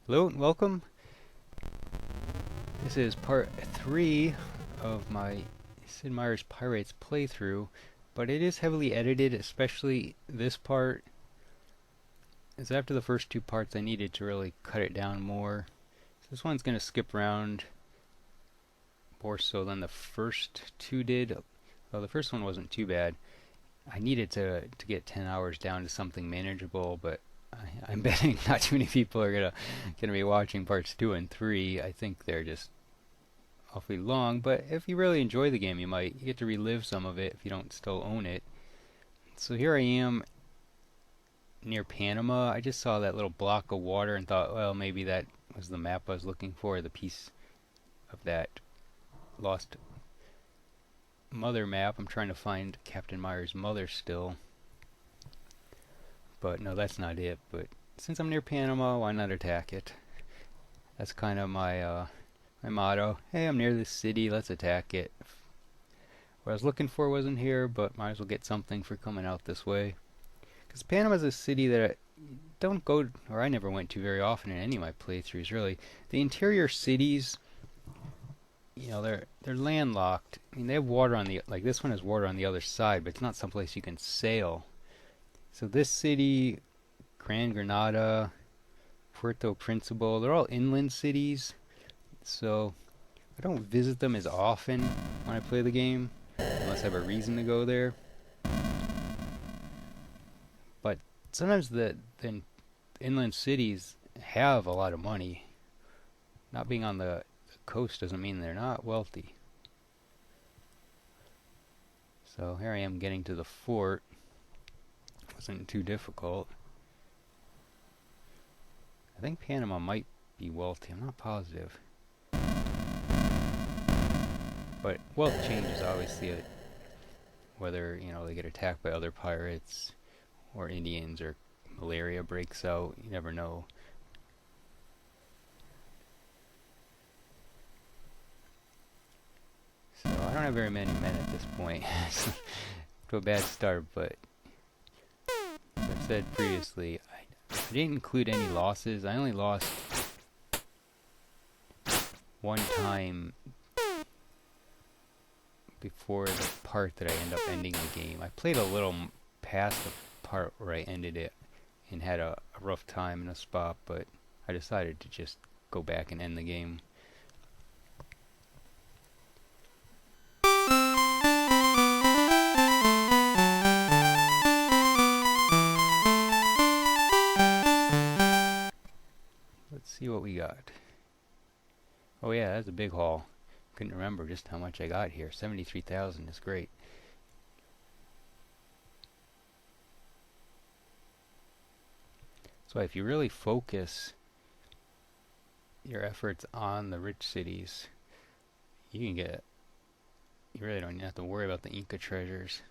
Hello and welcome. This is part 3 of my Sid Meier's Pirates playthrough, but it is heavily edited, especially this part. As after the first two parts I needed to really cut it down more. So this one's going to skip around more so than the first two did. Well, the first one wasn't too bad. I needed to get 10 hours down to something manageable, but I'm betting not too many people are gonna be watching parts 2 and 3. I think they're just awfully long, but if you really enjoy the game, you get to relive some of it if you don't still own it. So here I am near Panama. I just saw that little block of water and thought, well, maybe that was the map I was looking for, the piece of that lost mother map. I'm trying to find Captain Meier's mother still. But no, that's not it. But since I'm near Panama, why not attack it? That's kind of my motto. Hey, I'm near this city, let's attack it. What I was looking for wasn't here, but might as well get something for coming out this way. Because Panama's a city that I don't go, or I never went to very often in any of my playthroughs, really. The interior cities, you know, they're landlocked. I mean, they have water on the, like this one has water on the other side, but it's not someplace you can sail. So this city, Gran Granada, Puerto Principal, they're all inland cities. So I don't visit them as often when I play the game, unless I have a reason to go there. But sometimes the inland cities have a lot of money. Not being on the coast doesn't mean they're not wealthy. So here I am getting to the fort. Wasn't too difficult. I think Panama might be wealthy. I'm not positive. But wealth changes obviously whether, you know, they get attacked by other pirates or Indians or malaria breaks out. You never know. So I don't have very many men at this point. To a bad start, but as I've said previously, I didn't include any losses. I only lost one time before the part that I end up ending the game. I played a little past the part where I ended it and had a rough time in a spot, but I decided to just go back and end the game. See what we got. Oh yeah, that's a big haul. Couldn't remember just how much I got here. 73,000 is great. So if you really focus your efforts on the rich cities, you really don't have to worry about the Inca treasures.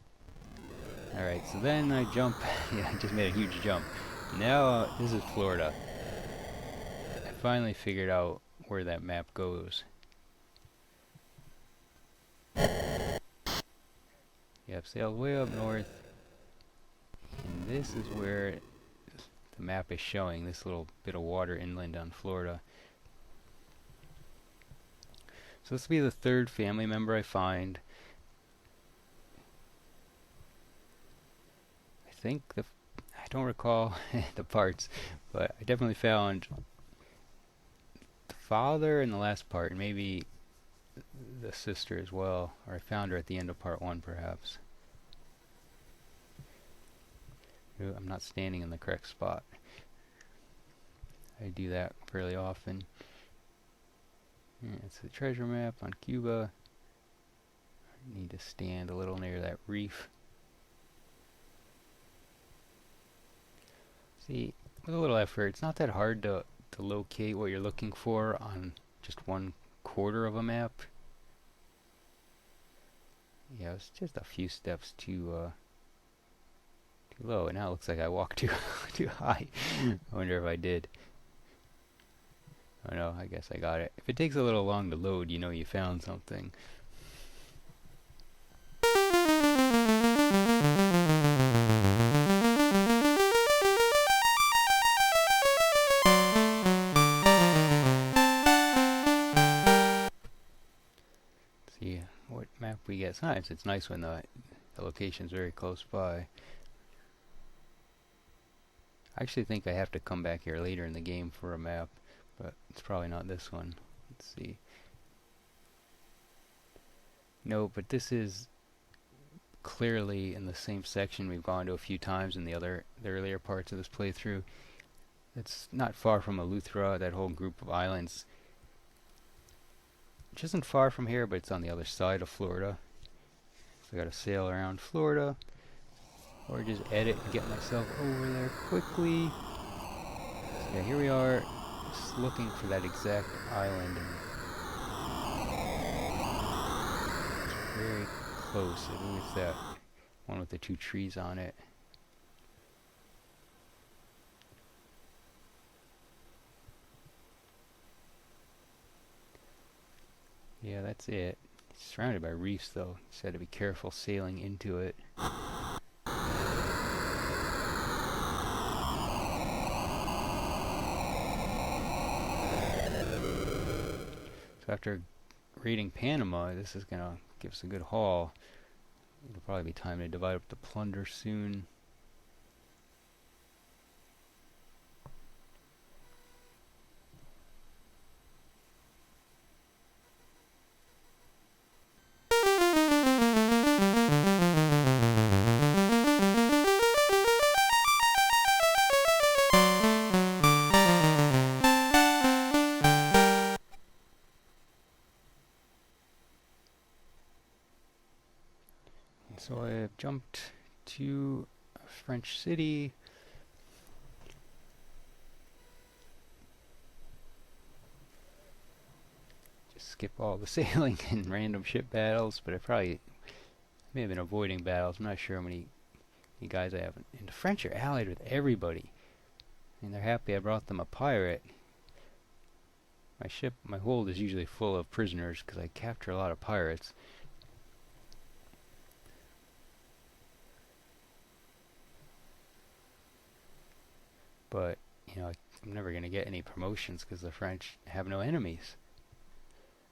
Alright, so then I jump. Yeah, I just made a huge jump. Now this is Florida. Finally figured out where that map goes. Yep, sailed way up north, and this is where the map is showing this little bit of water inland on Florida. So this will be the third family member I find. I don't recall the parts, but I definitely found father in the last part, and maybe the sister as well, or I found her at the end of part 1 perhaps. I'm not standing in the correct spot. I do that fairly often. It's the treasure map on Cuba. I need to stand a little near that reef. See, with a little effort, it's not that hard to locate what you're looking for on just 1/4 of a map. Yeah, it's just a few steps too low, and now it looks like I walked too high. I wonder if I did. Oh no, I guess I got it. If it takes a little long to load, you know you found something. what map we get. Sometimes it's nice when the location's very close by. I actually think I have to come back here later in the game for a map, but it's probably not this one. Let's see. No, but this is clearly in the same section we've gone to a few times in the earlier parts of this playthrough. It's not far from Eleuthera, that whole group of islands. Which isn't far from here, but it's on the other side of Florida. So I gotta sail around Florida, or just edit and get myself over there quickly. So yeah, here we are, just looking for that exact island, and it's very close. I think it's that one with the two trees on it. Yeah, that's it. It's surrounded by reefs, though. Just had to be careful sailing into it. So after raiding Panama, this is gonna give us a good haul. It'll probably be time to divide up the plunder soon. So I have jumped to a French city. Just skip all the sailing and random ship battles, but I may have been avoiding battles. I'm not sure how many guys I have. And the French are allied with everybody. And they're happy I brought them a pirate. My hold is usually full of prisoners because I capture a lot of pirates. But, you know, I'm never going to get any promotions because the French have no enemies.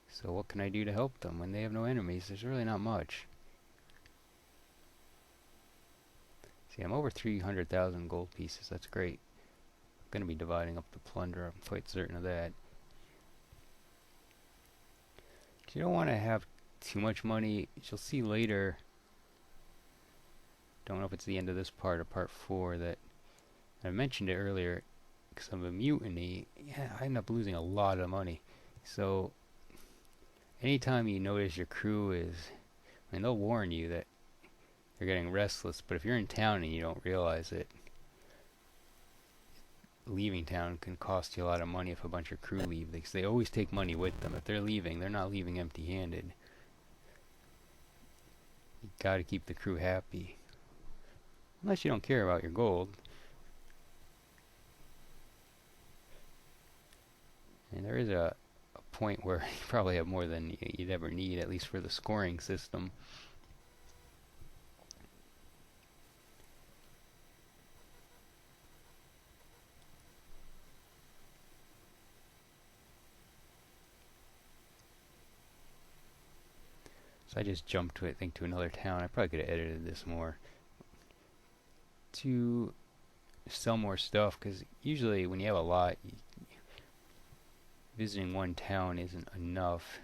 So what can I do to help them when they have no enemies? There's really not much. See, I'm over 300,000 gold pieces. That's great. I'm going to be dividing up the plunder. I'm quite certain of that. You don't want to have too much money. You'll see later. Don't know if it's the end of this part or part 4 that I mentioned it earlier because of a mutiny. Yeah, I end up losing a lot of money. So anytime you notice your crew is, I mean, they'll warn you that you're getting restless, but if you're in town and you don't realize it, leaving town can cost you a lot of money if a bunch of crew leave, because they always take money with them. If they're leaving, they're not leaving empty-handed. You gotta keep the crew happy. Unless you don't care about your gold. And there is a point where you probably have more than you'd ever need, at least for the scoring system. So I just jumped to, I think, to another town. I probably could have edited this more to sell more stuff, because usually when you have a lot, visiting one town isn't enough.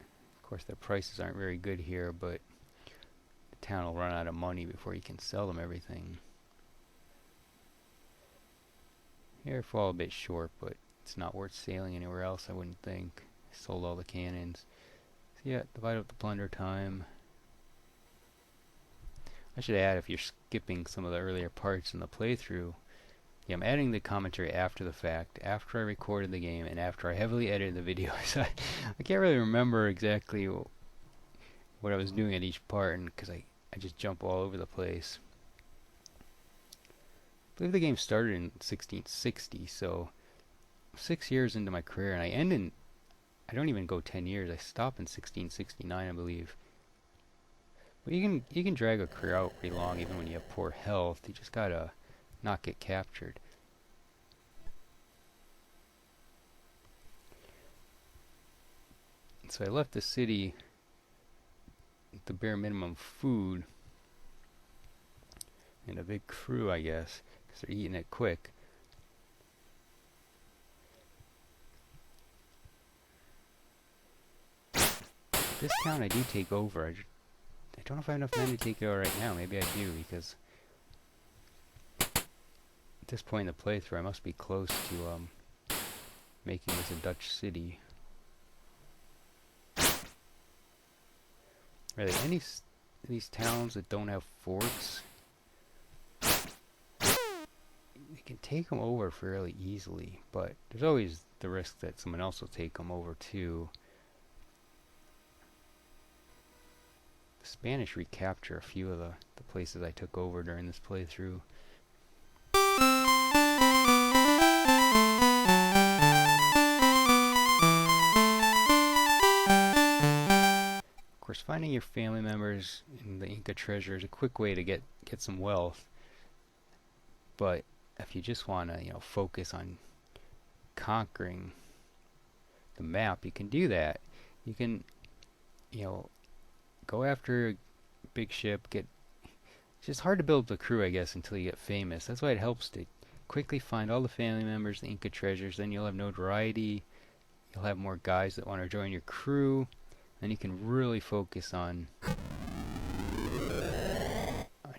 Of course, the prices aren't very good here, but the town will run out of money before you can sell them everything. Here I fall a bit short, but it's not worth sailing anywhere else, I wouldn't think. I sold all the cannons. So yeah, divide up the plunder time. I should add, if you're skipping some of the earlier parts in the playthrough, yeah, I'm adding the commentary after the fact, after I recorded the game, and after I heavily edited the video. So I can't really remember exactly what I was doing at each part, and because I just jump all over the place. I believe the game started in 1660, so 6 years into my career, and I don't even go 10 years. I stop in 1669, I believe. But you can drag a career out pretty long, even when you have poor health. You just gotta not get captured. So I left the city the bare minimum food and a big crew, I guess, because they're eating it quick. This town I do take over. I don't know if I have enough men to take it over right now. Maybe I do, because at this point in the playthrough I must be close to making this a Dutch city. Are there any these towns that don't have forts? You can take them over fairly easily, but there's always the risk that someone else will take them over too. The Spanish recapture a few of the places I took over during this playthrough. Of course, finding your family members in the Inca treasure is a quick way to get some wealth. But if you just want to, focus on conquering the map, you can do that. You can, go after a big ship. It's just hard to build up a crew, I guess, until you get famous. That's why it helps to quickly find all the family members, the Inca treasures. Then you'll have notoriety. You'll have more guys that want to join your crew. Then you can really focus on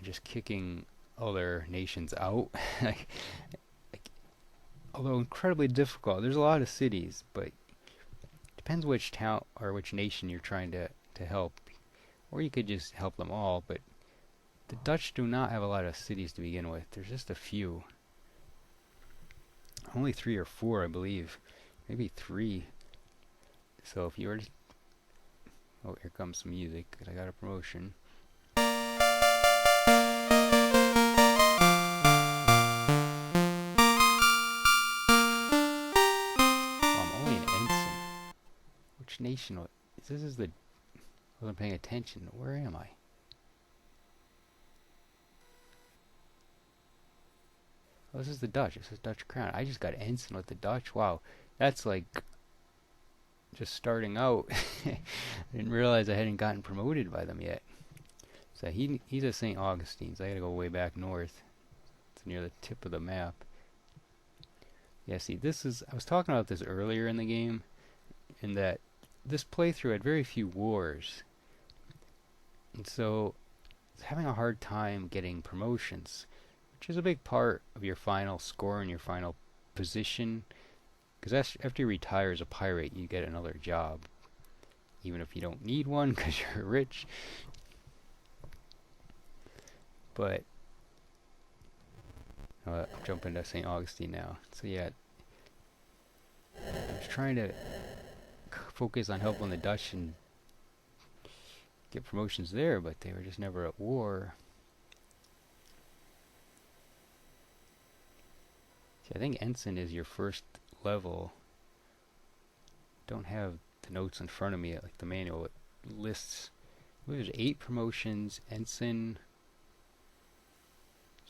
just kicking other nations out. Although incredibly difficult. There's a lot of cities, but it depends which town or which nation you're trying to help. Or you could just help them all, but the Dutch do not have a lot of cities to begin with. There's just a few. Only 3 or 4, I believe. Maybe 3. So if you were to... Oh, here comes some music, because I got a promotion. I'm only an ensign. Which nation? This is the... I wasn't paying attention. Where am I? Oh, this is the Dutch. It says Dutch crown. I just got ensign with the Dutch. Wow. That's like... just starting out. I didn't realize I hadn't gotten promoted by them yet. So he's at St. Augustine's. I gotta go way back north. It's near the tip of the map. Yeah, see, this is... I was talking about this earlier in the game, in that this playthrough had very few wars. And so, it's having a hard time getting promotions, which is a big part of your final score and your final position. Because after you retire as a pirate, you get another job. Even if you don't need one because you're rich. But, I'm jumping to St. Augustine now. So yeah, I was trying to focus on helping the Dutch and get promotions there, but they were just never at war. See, I think ensign is your first level. Don't have the notes in front of me like the manual. It lists, I believe there's 8 promotions: ensign,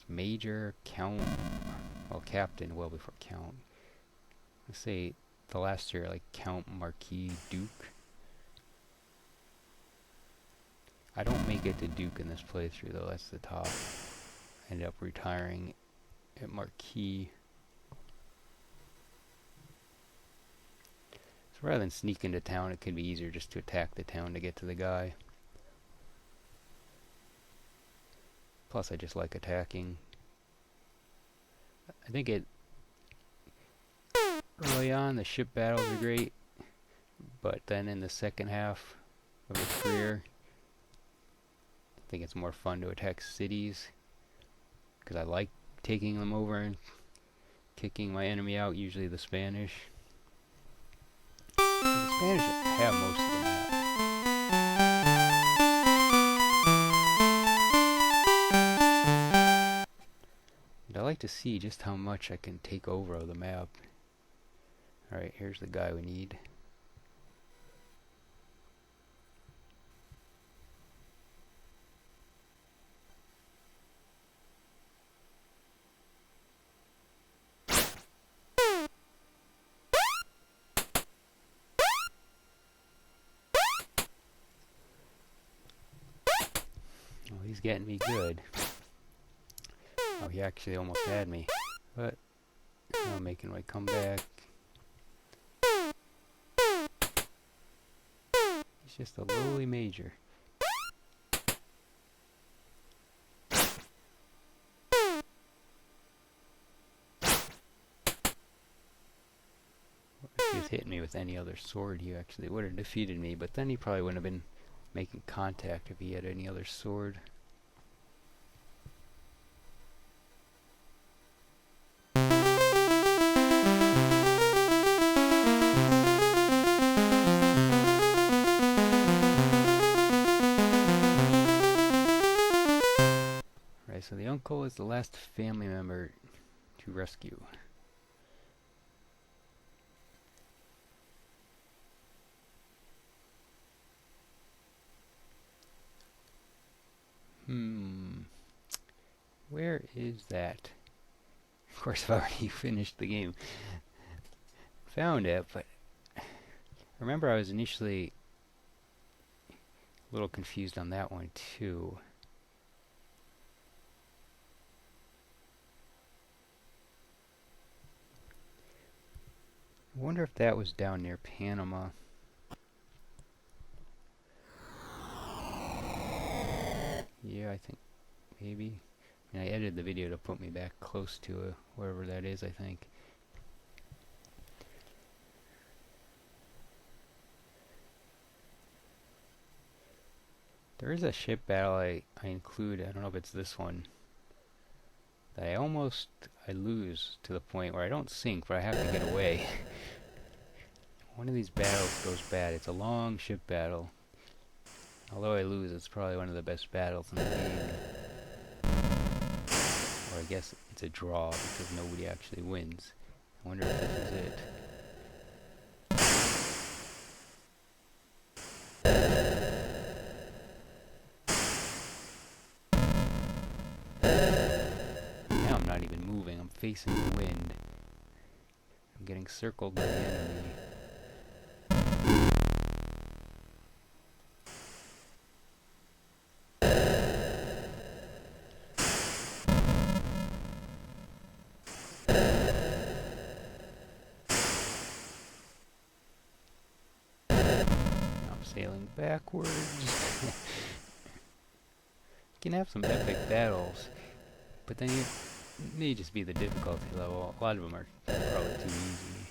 major, count, well, captain, well before count. Let's say the last 3 are like count, marquis, duke. I don't make it to duke in this playthrough though. That's the top. I ended up retiring at marquis. Rather than sneak into town, it could be easier just to attack the town to get to the guy. Plus, I just like attacking. I think early on, the ship battles are great, but then in the second half of its career, I think it's more fun to attack cities, because I like taking them over and kicking my enemy out, usually the Spanish. The Spanish have most of the map. And I like to see just how much I can take over of the map. Alright, here's the guy we need. He's getting me good. Oh, he actually almost had me. But now I'm making my comeback. He's just a lowly major. If he was hitting me with any other sword, he actually would have defeated me, but then he probably wouldn't have been making contact if he had any other sword. Right, so the uncle is the last family member to rescue. Where is that? Of course, I've already finished the game. Found it, but I remember I was initially a little confused on that one too. I wonder if that was down near Panama. Yeah, I think maybe. I mean, I edited the video to put me back close to wherever that is, I think. There is a ship battle I include, I don't know if it's this one, that I lose to the point where I don't sink, but I have to get away. One of these battles goes bad. It's a long ship battle. Although I lose, it's probably one of the best battles in the game. Or I guess it's a draw because nobody actually wins. I wonder if this is it. Now I'm not even moving. I'm facing the wind. I'm getting circled by the enemy. Sailing backwards. You can have some epic battles, but then it may just be the difficulty level. A lot of them are probably too easy.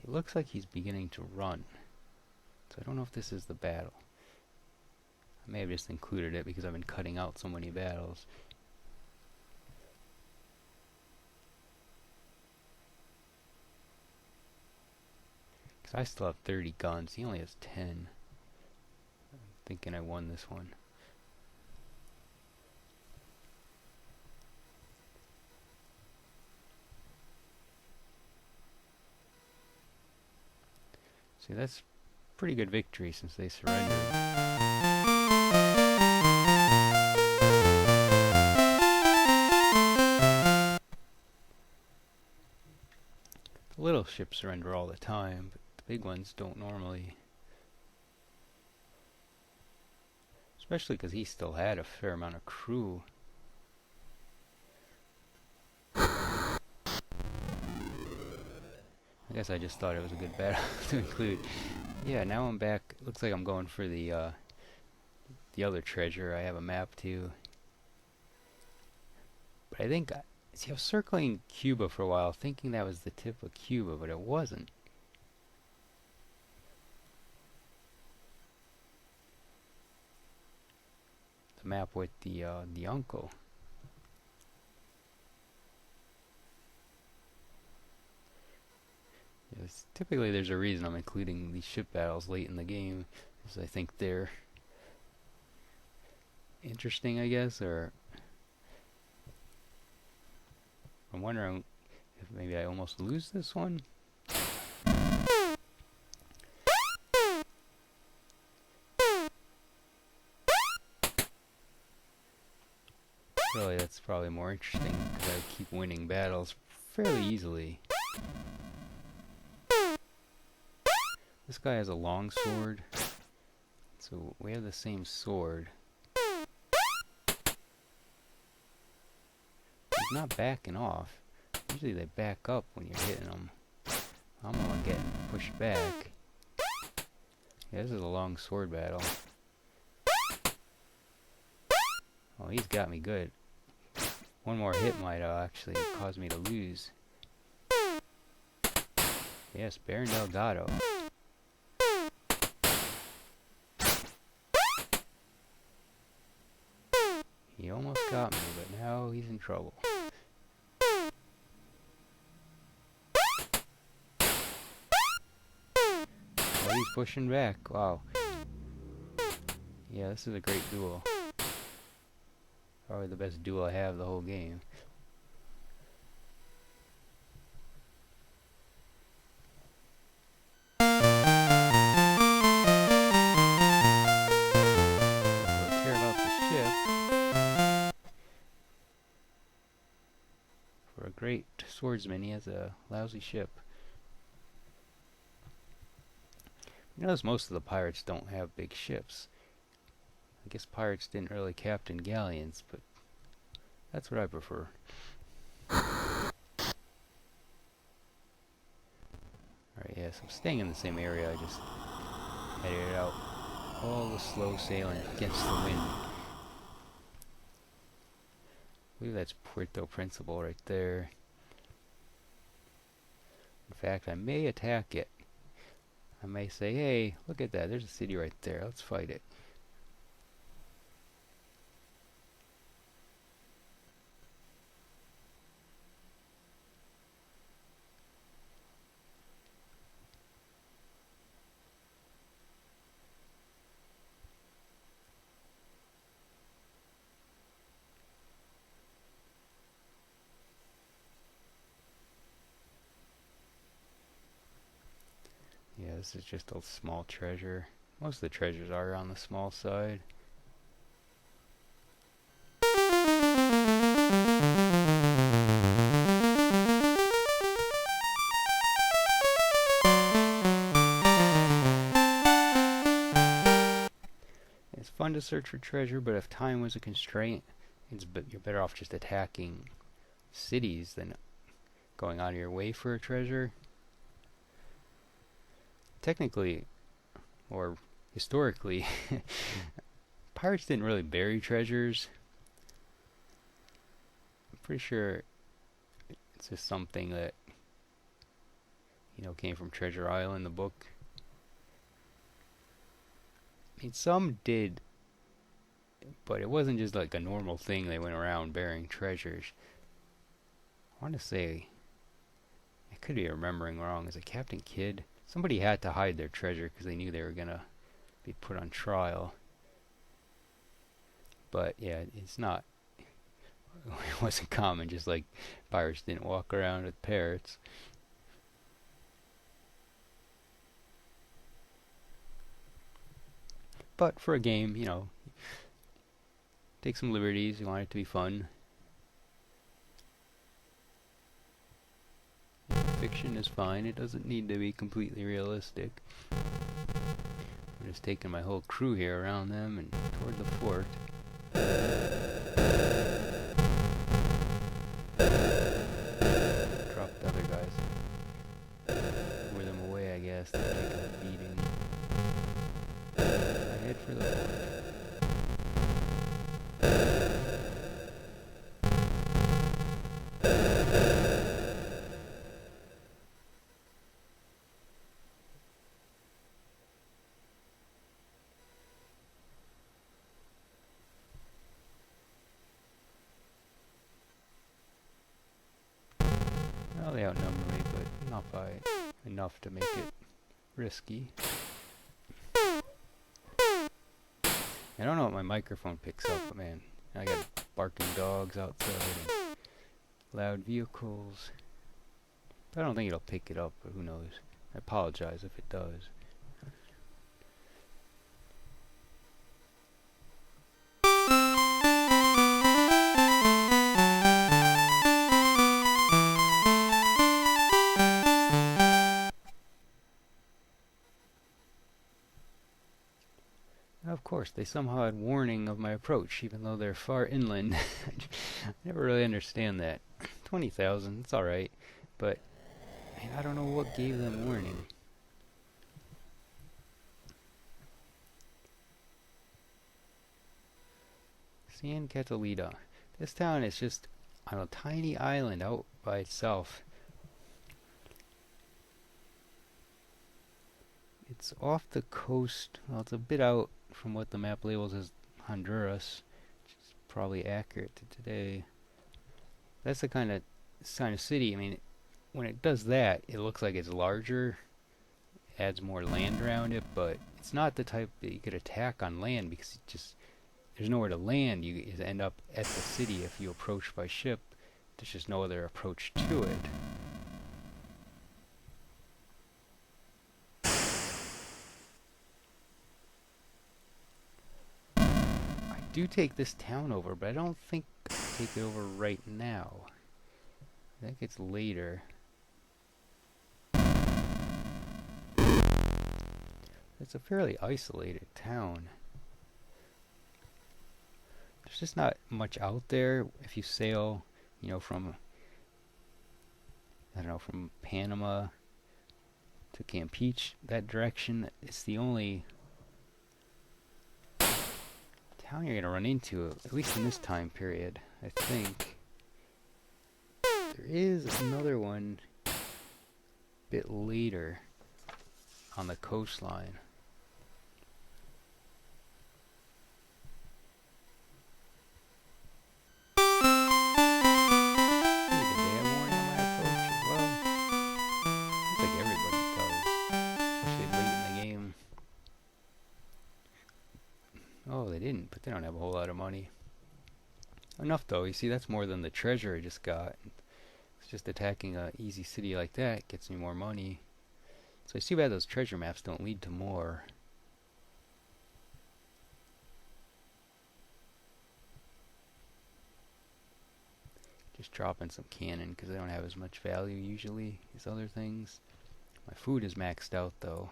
It looks like he's beginning to run, so I don't know if this is the battle. I may have just included it because I've been cutting out so many battles. Because I still have 30 guns. He only has 10. I'm thinking I won this one. See, that's a pretty good victory since they surrendered. Little ships surrender all the time, but the big ones don't normally. Especially because he still had a fair amount of crew. I guess I just thought it was a good battle to include. Yeah, now I'm back. Looks like I'm going for the other treasure. I have a map too. But I think... See, I was circling Cuba for a while, thinking that was the tip of Cuba, but it wasn't. The map with the uncle. Yes, typically there's a reason I'm including these ship battles late in the game, because I think they're interesting, I guess, or... I'm wondering if maybe I almost lose this one. Really, that's probably more interesting because I keep winning battles fairly easily. This guy has a long sword, so we have the same sword. He's not backing off. Usually they back up when you're hitting them. I'm gonna get pushed back. Yeah, this is a long sword battle. Oh, he's got me good. One more hit might actually cause me to lose. Yes, Baron Delgado. He almost got me, but now he's in trouble. Oh, he's pushing back. Wow. Yeah, this is a great duel. Probably the best duel I have the whole game. Don't care about the ship. For a great swordsman, he has a lousy ship. You notice most of the pirates don't have big ships. I guess pirates didn't really captain galleons, but that's what I prefer. Alright, yes, I'm staying in the same area. I just headed out all the slow sailing against the wind. I believe that's Puerto Principal right there. In fact, I may attack it. I may say, hey, look at that, there's a city right there, let's fight it. Yeah, this is just a small treasure. Most of the treasures are on the small side. It's fun to search for treasure, but if time was a constraint, you're better off just attacking cities than going out of your way for a treasure. Technically, or historically, pirates didn't really bury treasures. I'm pretty sure it's just something that, you know, came from Treasure Island, the book. I mean, some did, but it wasn't just like a normal thing they went around burying treasures. I want to say, I could be remembering wrong, is it Captain Kidd? Somebody had to hide their treasure because they knew they were gonna be put on trial. But yeah, it's not, it wasn't common, just like pirates didn't walk around with parrots. But for a game, you know, take some liberties, you want it to be fun. Fiction is fine, it doesn't need to be completely realistic. I'm just taking my whole crew here around them and toward the fort. Drop the other guys. Lure them away, I guess. They're taking a beating. I head for the fort. Well, they outnumber me, but not by enough to make it risky. I don't know what my microphone picks up, but man, I got barking dogs outside and loud vehicles. I don't think it'll pick it up, but who knows. I apologize if it does. course, they somehow had warning of my approach, even though they're far inland. I never really understand that. 20,000, it's alright. But, man, I don't know what gave them warning. San Catalina. This town is just on a tiny island out by itself. It's off the coast. Well, it's a bit out from what the map labels as Honduras, which is probably accurate to today. That's the kind of city. I mean, when it does that, it looks like it's larger, adds more land around it, but it's not the type that you could attack on land because there's nowhere to land. You end up at the city if you approach by ship. There's just no other approach to it. I do take this town over, but I don't think I take it over right now. I think it's later. It's a fairly isolated town. There's just not much out there. If you sail, you know, from, I don't know, from Panama to Campeche, that direction, it's the only town you're going to run into, at least in this time period, I think. There is another one a bit later on the coastline. Oh, they didn't, but they don't have a whole lot of money. Enough though, you see, that's more than the treasure I just got. It's just attacking a easy city like that gets me more money. So it's too bad those treasure maps don't lead to more. Just dropping some cannon because they don't have as much value usually as other things. My food is maxed out though.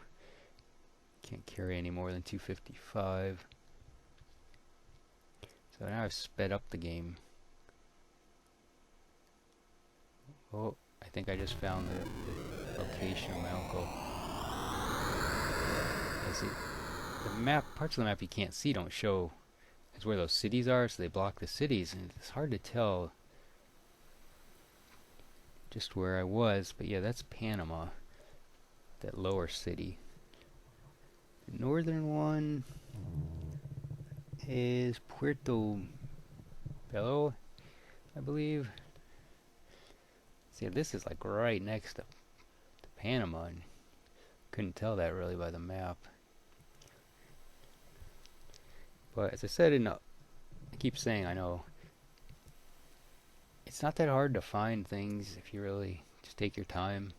Can't carry any more than 255. So now I've sped up the game. Oh, I think I just found the location of my uncle. I see. The map, parts of the map you can't see don't show as where those cities are, so they block the cities, and it's hard to tell just where I was. But yeah, that's Panama, that lower city. The northern one is Puerto Bello, I believe. See, this is like right next to Panama, and couldn't tell that really by the map. But as I said, I keep saying, I know it's not that hard to find things if you really just take your time,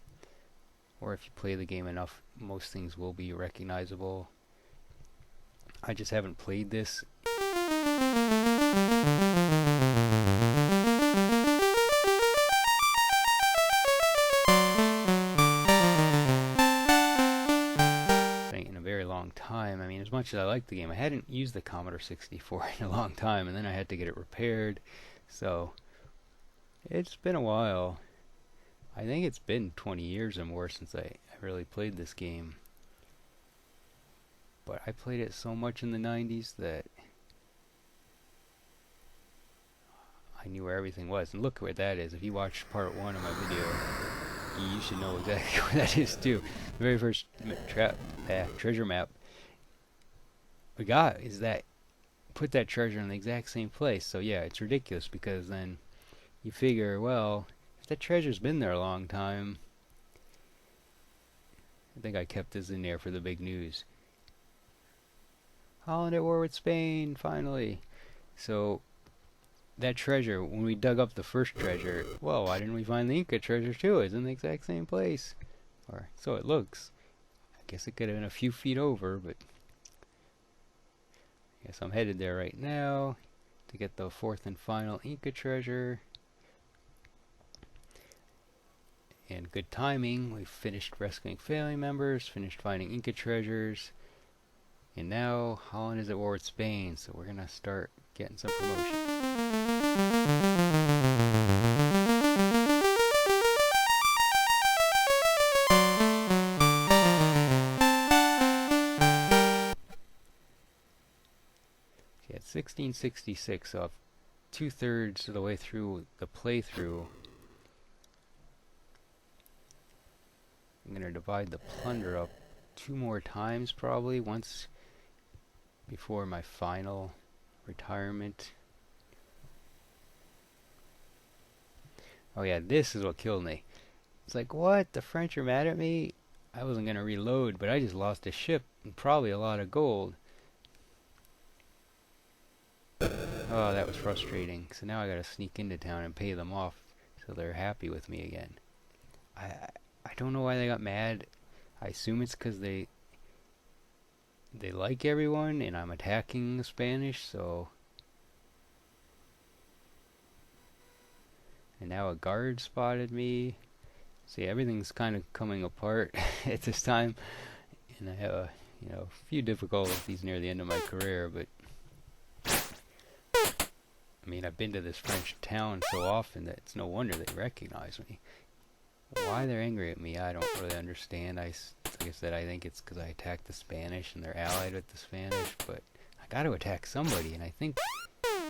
or if you play the game enough, most things will be recognizable. I just haven't played this. In a very long time. I mean, as much as I like the game, I hadn't used the Commodore 64 in a long time, and then I had to get it repaired. So it's been a while. I think it's been 20 years or more since I really played this game. But I played it so much in the 90s that I knew where everything was. And look where that is. If you watched part 1 of my video, you should know exactly where that is too. The very first treasure map we got is that put that treasure in the exact same place. So yeah, it's ridiculous because then you figure, well, if that treasure's been there a long time, I think I kept this in there for the big news. Holland at war with Spain, finally. So that treasure, when we dug up the first treasure, well, why didn't we find the Inca treasure too? It's in the exact same place. Or so it looks. I guess it could have been a few feet over, but I guess I'm headed there right now to get the fourth and final Inca treasure. And good timing, we've finished rescuing family members, finished finding Inca treasures. And now Holland is at war with Spain, so we're gonna start getting some promotion. Okay, at 1666, so 2/3 of the way through the playthrough, I'm gonna divide the plunder up 2 more times probably, once before my final retirement. Oh yeah, this is what killed me. It's like, what? The French are mad at me? I wasn't gonna reload, but I just lost a ship and probably a lot of gold. Oh, that was frustrating. So now I gotta sneak into town and pay them off so they're happy with me again. I don't know why they got mad. I assume it's because they like everyone and I'm attacking the Spanish, so... And now a guard spotted me. See, everything's kind of coming apart at this time. And I have a few difficulties near the end of my career, but... I mean, I've been to this French town so often that it's no wonder they recognize me. Why they're angry at me, I don't really understand. Like I said, I think it's because I attacked the Spanish and they're allied with the Spanish, but I got to attack somebody, and I think, I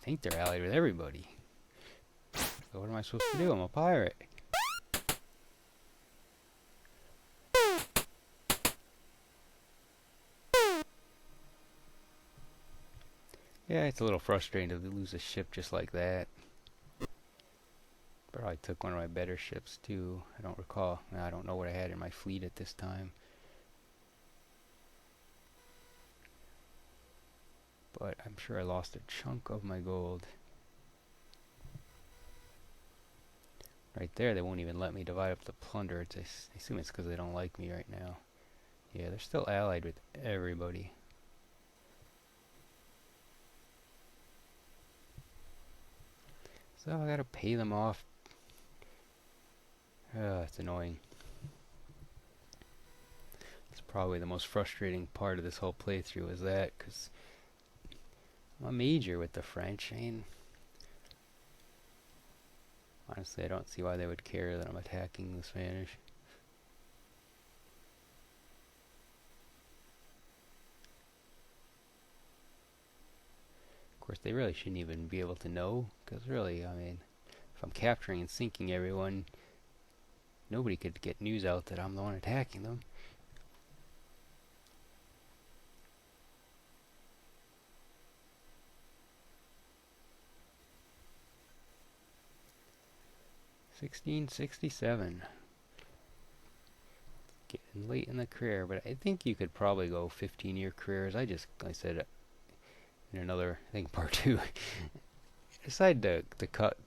think they're allied with everybody. So what am I supposed to do? I'm a pirate. Yeah, it's a little frustrating to lose a ship just like that. Probably took one of my better ships too. I don't recall. I don't know what I had in my fleet at this time. But I'm sure I lost a chunk of my gold. Right there, they won't even let me divide up the plunder. I assume it's because they don't like me right now. Yeah, they're still allied with everybody. So I gotta pay them off. It's annoying. It's probably the most frustrating part of this whole playthrough is that, because I'm a major with the French. I mean, honestly, I don't see why they would care that I'm attacking the Spanish. Of course, they really shouldn't even be able to know, because really, I mean, if I'm capturing and sinking everyone, nobody could get news out that I'm the one attacking them. $16.67. Getting late in the career, but I think you could probably go 15-year careers. I said in another, I think part 2, I decided to cut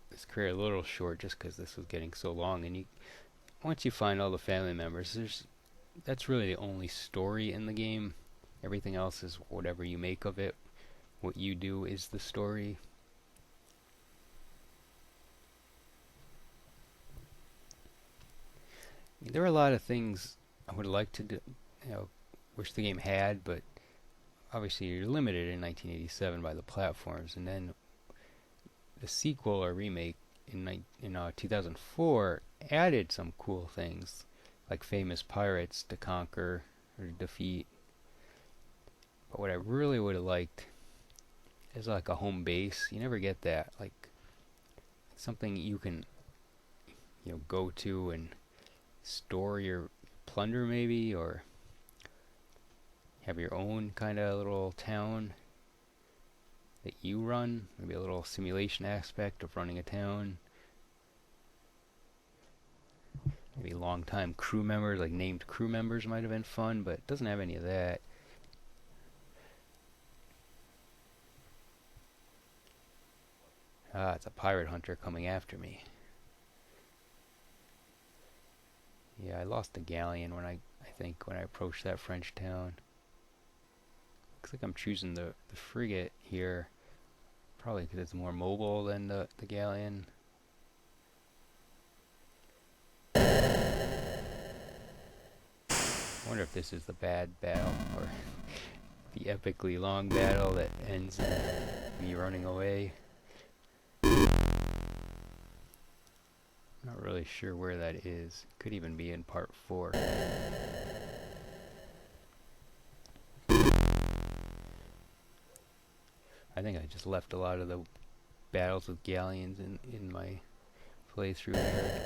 this career a little short just because this was getting so long. And once you find all the family members, that's really the only story in the game. Everything else is whatever you make of it. What you do is the story. There are a lot of things I would like to do, wish the game had, but obviously you're limited in 1987 by the platforms, and then the sequel or remake in 2004 added some cool things, like famous pirates to conquer or defeat. But what I really would have liked is like a home base. You never get that, like something you can go to and store your plunder maybe, or have your own kind of little town that you run. Maybe a little simulation aspect of running a town. Maybe long-time crew members, like named crew members, might have been fun, but it doesn't have any of that. Ah, it's a pirate hunter coming after me. Yeah, I lost a galleon when I approached that French town. Looks like I'm choosing the frigate here, probably because it's more mobile than the galleon. I wonder if this is the bad battle, or the epically long battle that ends in me running away. Not really sure where that is. Could even be in part 4. I think I just left a lot of the battles with galleons in my playthrough there.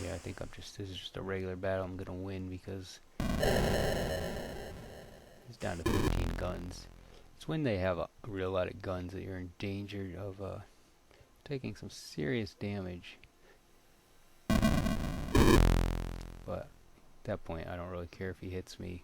Yeah, I think this is just a regular battle I'm gonna win because he's down to 15 guns. It's when they have a real lot of guns that you're in danger of taking some serious damage. But at that point, I don't really care if he hits me.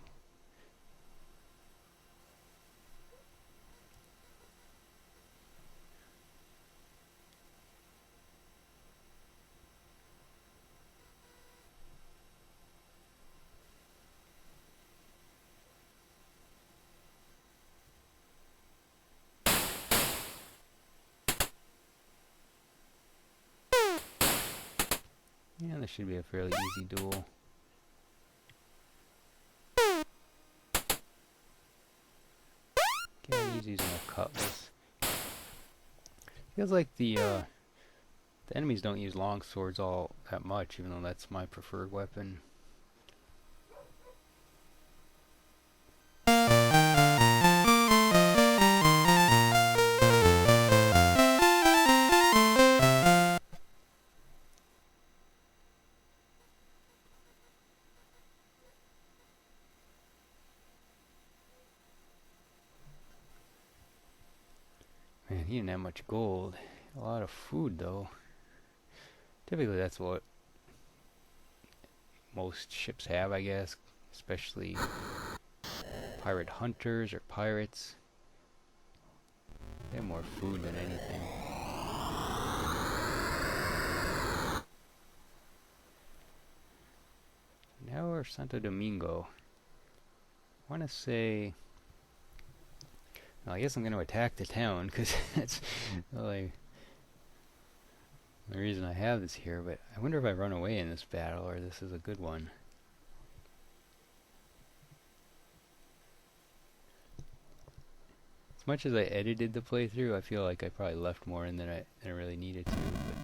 Yeah, this should be a fairly easy duel. Okay, he's using a cutlass. Feels like the enemies don't use long swords all that much, even though that's my preferred weapon. Man, he didn't have much gold. A lot of food, though. Typically, that's what most ships have, I guess. Especially pirate hunters or pirates. They have more food than anything. Now we're Santo Domingo. I want to say... Well, I guess I'm going to attack the town, because that's really the reason I have this here, but I wonder if I run away in this battle, or this is a good one. As much as I edited the playthrough, I feel like I probably left more in than I really needed to, but...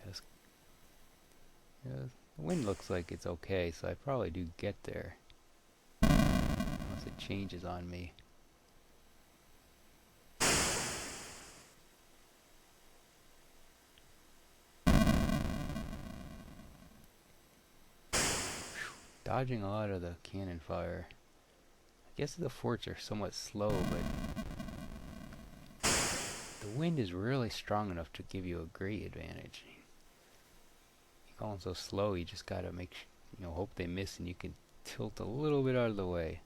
Yes. Yeah, the wind looks like it's okay, so I probably do get there. Unless it changes on me. Dodging a lot of the cannon fire. I guess the forts are somewhat slow, but the wind is really strong enough to give you a great advantage. You're going so slow, you just gotta hope they miss, and you can tilt a little bit out of the way.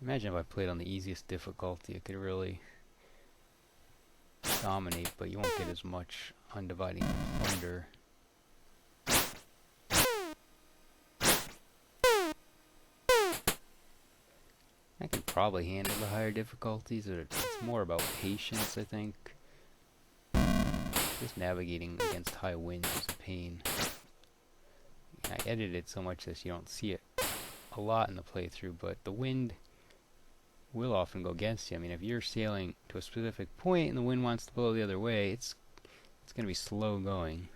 Imagine if I played on the easiest difficulty, it could really dominate, but you won't get as much undividing plunder. I can probably handle the higher difficulties, but it's more about patience, I think. Just navigating against high winds is a pain. I edited so much that you don't see it a lot in the playthrough, but the wind will often go against you. I mean, if you're sailing to a specific point and the wind wants to blow the other way, it's going to be slow going.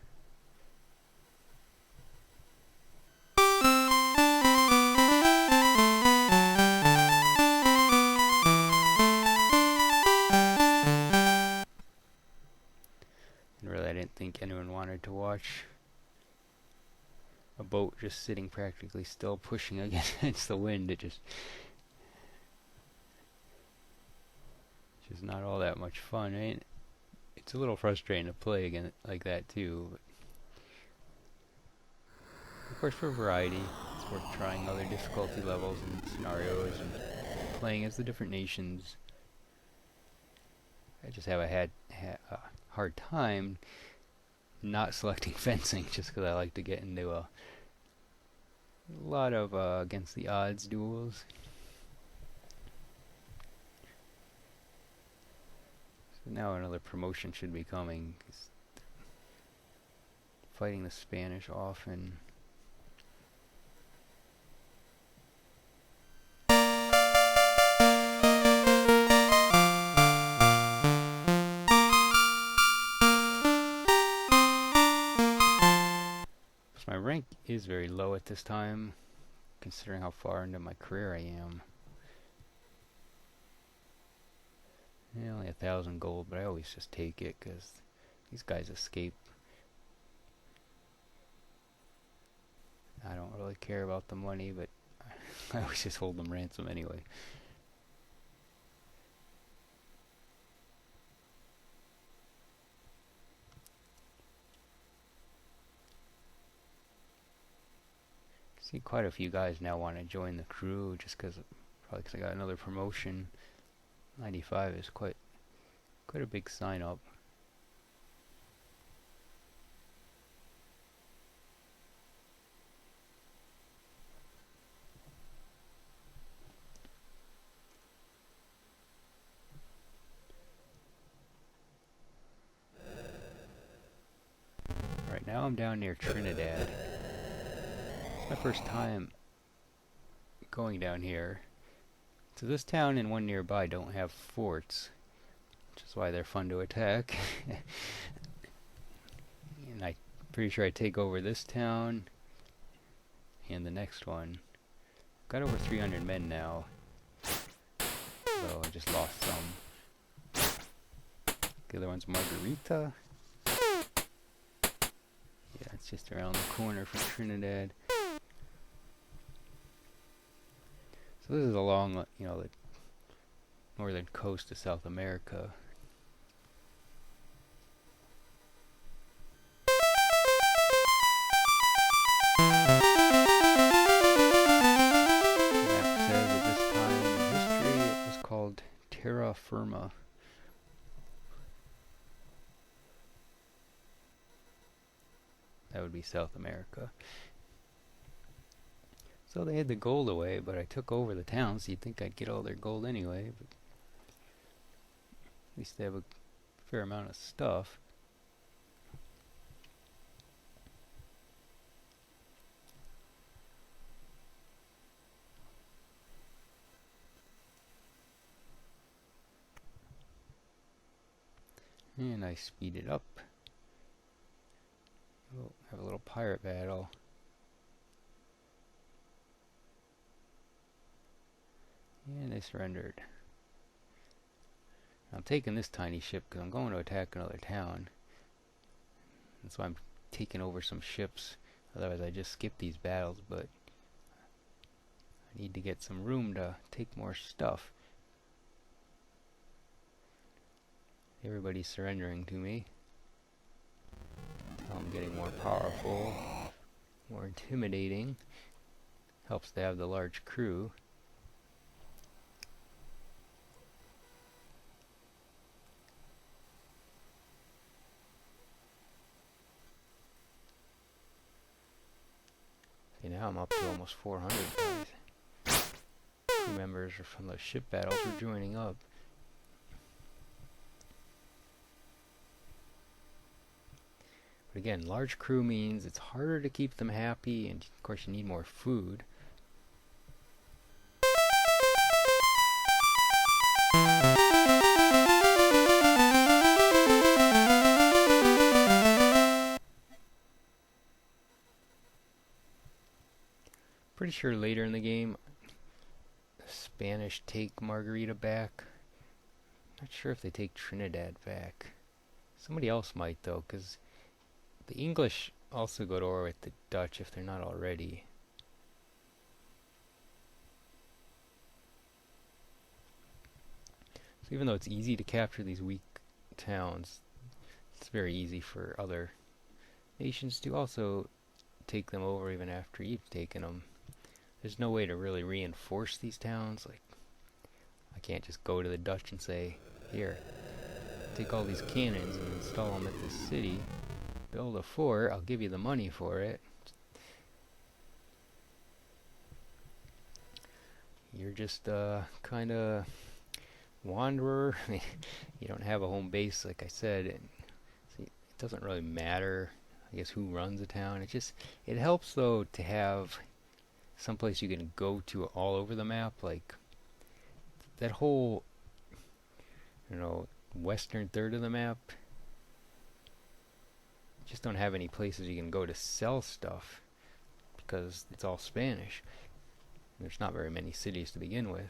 And really, I didn't think anyone wanted to watch a boat just sitting practically still, pushing against the wind. It's not all that much fun, right? It's a little frustrating to play again like that too. But course, for variety, it's worth trying other difficulty levels and scenarios and playing as the different nations. I just have a hard time not selecting fencing just because I like to get into a lot of against the odds duels. So now another promotion should be coming. Fighting the Spanish often. My rank is very low at this time, considering how far into my career I am. Yeah, only 1,000 gold, but I always just take it because these guys escape. I don't really care about the money, but I always just hold them ransom anyway. See, quite a few guys now want to join the crew just because, probably because I got another promotion. 95 is quite a big sign up. Right now I'm down near Trinidad. It's my first time going down here. So this town and one nearby don't have forts, which is why they're fun to attack. And I'm pretty sure I take over this town and the next one. Got over 300 men now, so I just lost some. The other one's Margarita. Yeah, it's just around the corner from Trinidad. So this is along, you know, the northern coast of South America. The map says at this time in history it was called Terra Firma. That would be South America. So they had the gold away, but I took over the town, so you'd think I'd get all their gold anyway, but at least they have a fair amount of stuff. And I speed it up. We'll have a little pirate battle. And they surrendered. I'm taking this tiny ship because I'm going to attack another town. And so I'm taking over some ships. Otherwise I just skip these battles, but I need to get some room to take more stuff. Everybody's surrendering to me. Until I'm getting more powerful, more intimidating. Helps to have the large crew. See, now I'm up to almost 400 guys. Crew members are from those ship battles are joining up. But again, large crew means it's harder to keep them happy, and of course you need more food. Pretty sure later in the game, the Spanish take Margarita back. Not sure if they take Trinidad back. Somebody else might though, because the English also go to war with the Dutch if they're not already. So even though it's easy to capture these weak towns, it's very easy for other nations to also take them over even after you've taken them. There's no way to really reinforce these towns. Like, I can't just go to the Dutch and say, here, take all these cannons and install them at this city, build a fort, I'll give you the money for it. You're just kind of wanderer. You don't have a home base, like I said, and so it doesn't really matter, I guess, who runs a town. It helps though to have someplace you can go to all over the map, like that whole, western third of the map. Just don't have any places you can go to sell stuff because it's all Spanish. There's not very many cities to begin with.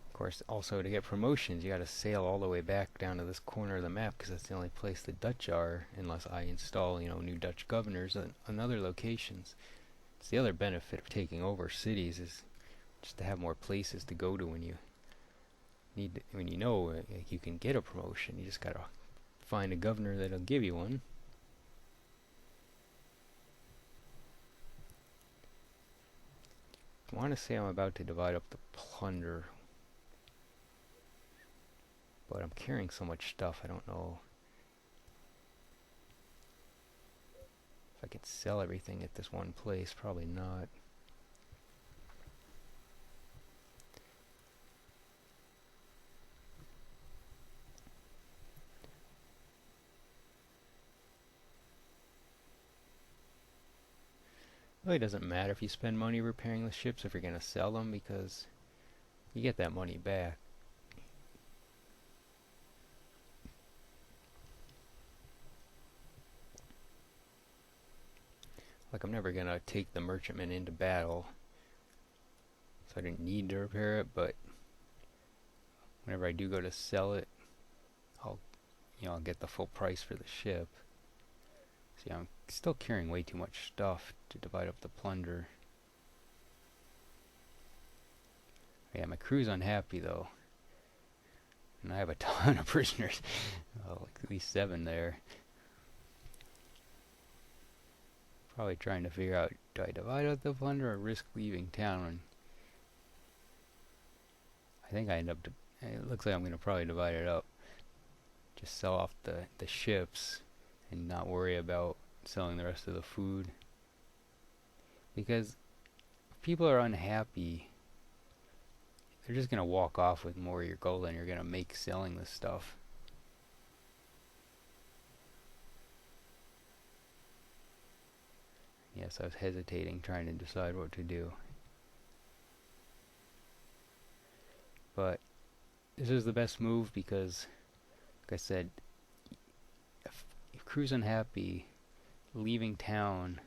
Of course, also to get promotions, you gotta sail all the way back down to this corner of the map because that's the only place the Dutch are, unless I install, new Dutch governors on other locations. It's the other benefit of taking over cities is just to have more places to go to when you you can get a promotion. You just gotta find a governor that'll give you one. I want to say I'm about to divide up the plunder, but I'm carrying so much stuff I don't know if I can sell everything at this one place. Probably not. It really doesn't matter if you spend money repairing the ships if you're going to sell them, because you get that money back. Like, I'm never going to take the merchantman into battle, so I didn't need to repair it, but whenever I do go to sell it, I'll get the full price for the ship. See, I'm still carrying way too much stuff to divide up the plunder. Yeah, my crew's unhappy though, and I have a ton of prisoners. Like at least 7 there. Probably trying to figure out, do I divide up the plunder or risk leaving town? And I think it looks like I'm going to probably divide it up. Just sell off the ships and not worry about selling the rest of the food. Because if people are unhappy, they're just going to walk off with more of your gold than you're going to make selling this stuff. Yes, I was hesitating, trying to decide what to do. But this is the best move because, like I said, if crew's unhappy, leaving town,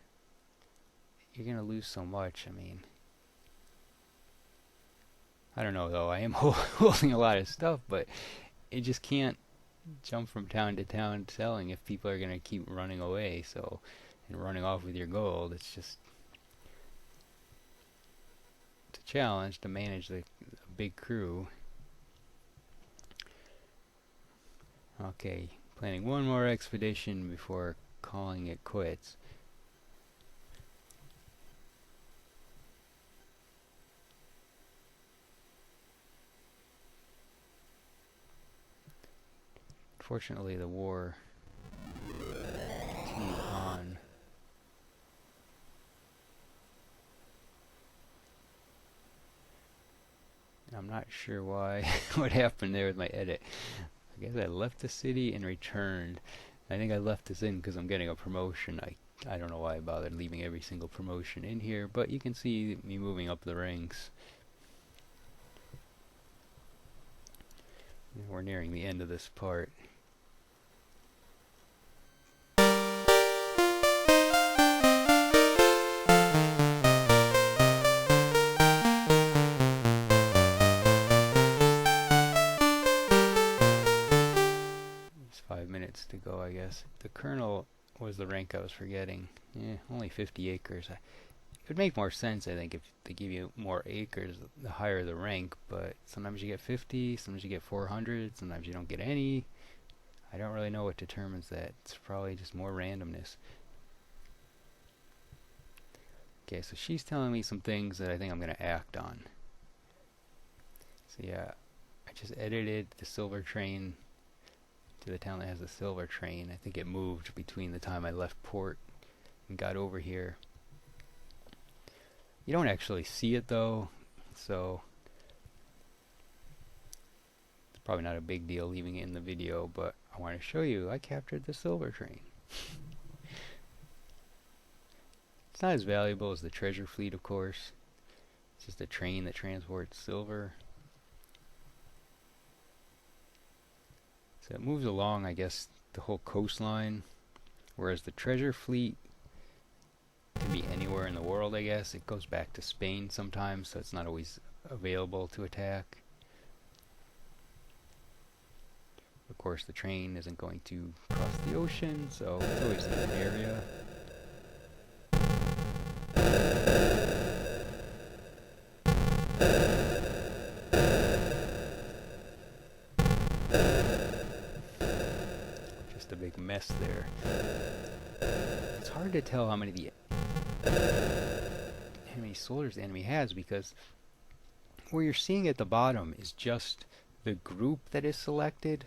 you're going to lose so much. I mean, I don't know though, I am holding a lot of stuff, but it just can't jump from town to town selling if people are going to keep running away, and running off with your gold. It's a challenge to manage a big crew. Okay, planning one more expedition before calling it quits. Unfortunately, the war continued on. I'm not sure why, what happened there with my edit. I guess I left the city and returned. I think I left this in because I'm getting a promotion. I don't know why I bothered leaving every single promotion in here, but you can see me moving up the ranks. We're nearing the end of this part. To go, I guess. The colonel was the rank I was forgetting. Yeah, only 50 acres. It would make more sense, I think, if they give you more acres, the higher the rank, but sometimes you get 50, sometimes you get 400, sometimes you don't get any. I don't really know what determines that. It's probably just more randomness. Okay, so she's telling me some things that I think I'm going to act on. So yeah, I just edited the silver train to the town that has the silver train. I think it moved between the time I left port and got over here. You don't actually see it though, so it's probably not a big deal leaving it in the video, but I want to show you I captured the silver train. It's not as valuable as the treasure fleet, of course. It's just a train that transports silver. So it moves along, I guess, the whole coastline, whereas the treasure fleet can be anywhere in the world, I guess. It goes back to Spain sometimes, so it's not always available to attack. Of course, the train isn't going to cross the ocean, so it's always in an area. Just a big mess there. It's hard to tell how many soldiers the enemy has, because where you're seeing at the bottom is just the group that is selected.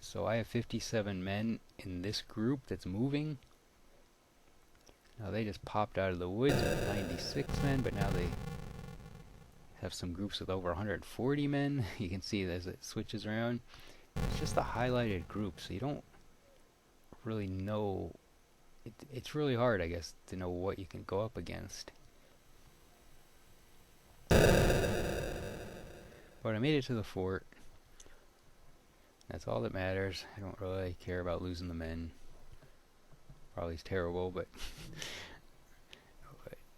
So I have 57 men in this group that's moving. Now they just popped out of the woods with 96 men, but now they have some groups with over 140 men. You can see as it switches around. It's just a highlighted group, so you don't really know. It's really hard, I guess, to know what you can go up against. But I made it to the fort. That's all that matters. I don't really care about losing the men. Probably is terrible, but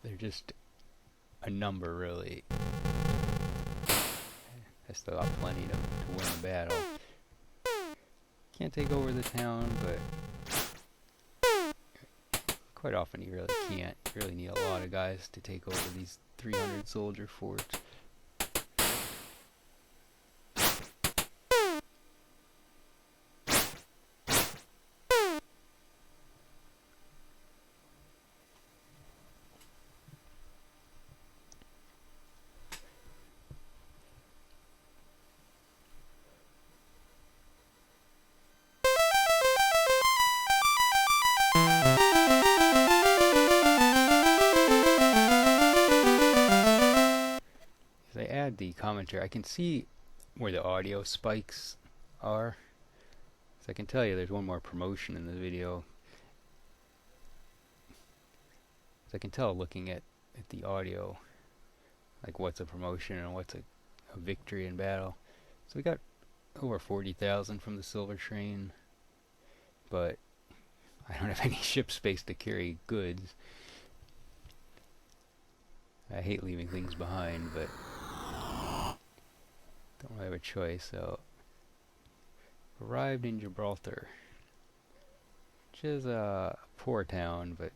they're just a number, really. I still got plenty to win the battle. Can't take over the town, but quite often you really can't. You really need a lot of guys to take over these 300 soldier forts. The commentary, I can see where the audio spikes are, so I can tell you there's one more promotion in the video. So I can tell looking at the audio, like what's a promotion and what's a victory in battle. So we got over 40,000 from the silver train, but I don't have any ship space to carry goods. I hate leaving things behind, but don't really have a choice. So arrived in Gibraltar, which is a poor town, but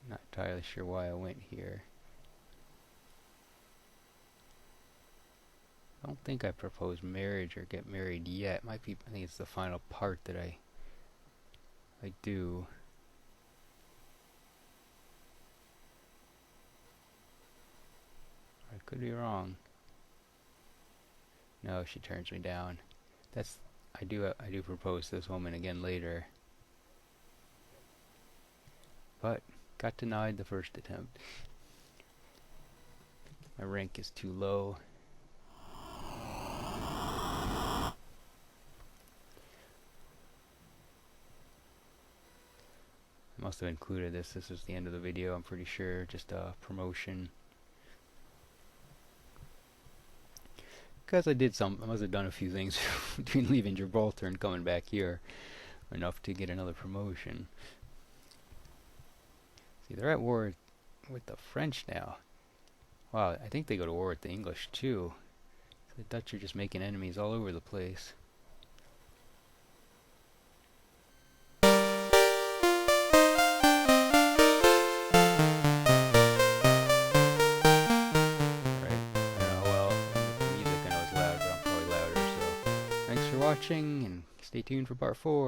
not entirely sure why I went here. I don't think I proposed marriage or get married yet. Might be, I think it's the final part that I do. I could be wrong. No, she turns me down. I do propose to this woman again later, but got denied the first attempt. My rank is too low. I must have included this. This is the end of the video, I'm pretty sure. Just a promotion. Because I must have done a few things between leaving Gibraltar and coming back here. Enough to get another promotion. See, they're at war with the French now. Wow, I think they go to war with the English too. The Dutch are just making enemies all over the place. watching, and stay tuned for part 4.